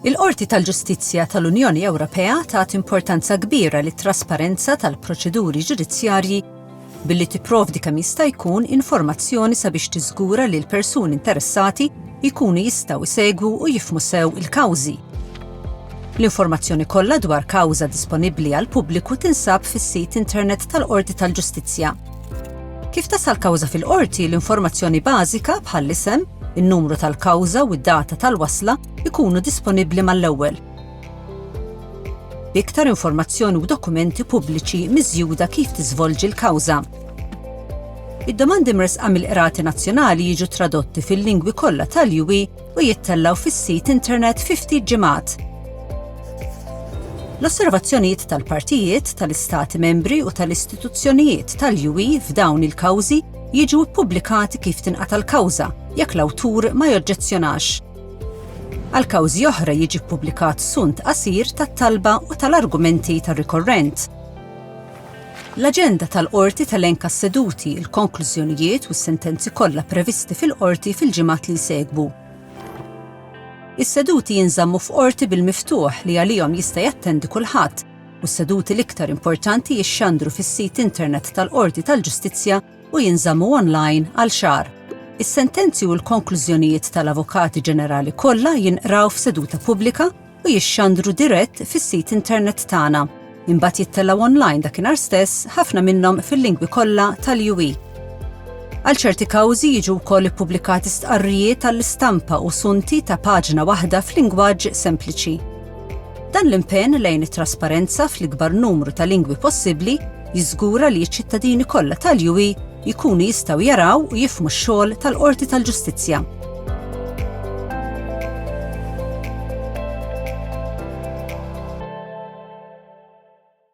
Il-Qorti tal-Ġustizzja tal-Unjoni Ewropea tat importanza kbira lit-trasparenza tal-proċeduri ġudizzjarji billi tipprovdi kemm jista' jkun informazzjoni sabiex tiżgura li l-persuni interessati jkunu jistgħu jsegwu u jifhmu sew il-kawżi. L-informazzjoni kollha dwar kawża disponibbli għal pubbliku tinsab fis-sit internet tal-Qorti tal-Ġustizzja. Kif tasal kawża fil-qorti, l-informazzjoni bażika bħall-isem, in-numru tal-kawża u d-data tal-wasla ikunu disponibbli mal-ewwel. B'iktar informazzjoni u dokumenti pubbliċi miżjuda kif tiżvolġi l-kawża. Id-domandi mresqa mill-Qrati Nazzjonali jiġu tradotti fil-lingwi kollha tal-UE u jittellaw fis-sit internet fi ftit ġimgħat. L-osservazzjonijiet tal-partijiet, tal-istati membri u tal-istituzzjonijiet tal-UE f'dawn il-kawżi jiġu ppubblikati kif tinqata' l-kawża jekk l-awtur ma joġġezzjonax. Għal kawżi oħra jiġi ppubblikat sunt qasir tat-talba u tal-argumenti tar-rikorrent. L-aġenda tal-qorti telenka s-seduti, il-konklużjonijiet u s-sentenzi kollha previsti fil-qorti fil-ġimgħat li jsegwu. Is-seduti jinżammu f'qorti bil-miftuħ li għalihom jista' jattendi kulħadd u s-seduti l-iktar importanti jixxandru fis-sit internet tal-Qorti tal-Ġustizzja u jinżammu online għal xahar. Is-sentenzi u l-konklużjonijiet tal-Avukati Ġenerali kollha jinqraw f'seduta pubblika u jixxandru dirett fis-sit internet tagħna. Imbagħad jittellgħu online dakinhar stess ħafna minnhom fil-lingwi kollha tal-UE. Għal ċerti kawżi jiġu wkoll ippubblikati stqarrijiet tal-istampa u sunti ta' paġna waħda f'lingwaġġ sempliċi. Dan l-impenn lejn it-trasparenza fl-ikbar numru ta' lingwi possibbli jiżgura li ċ-ċittadini kollha tal-UE jkunu jistgħu jaraw u jifhmu x-xogħol tal-Qorti tal-Ġustizzja.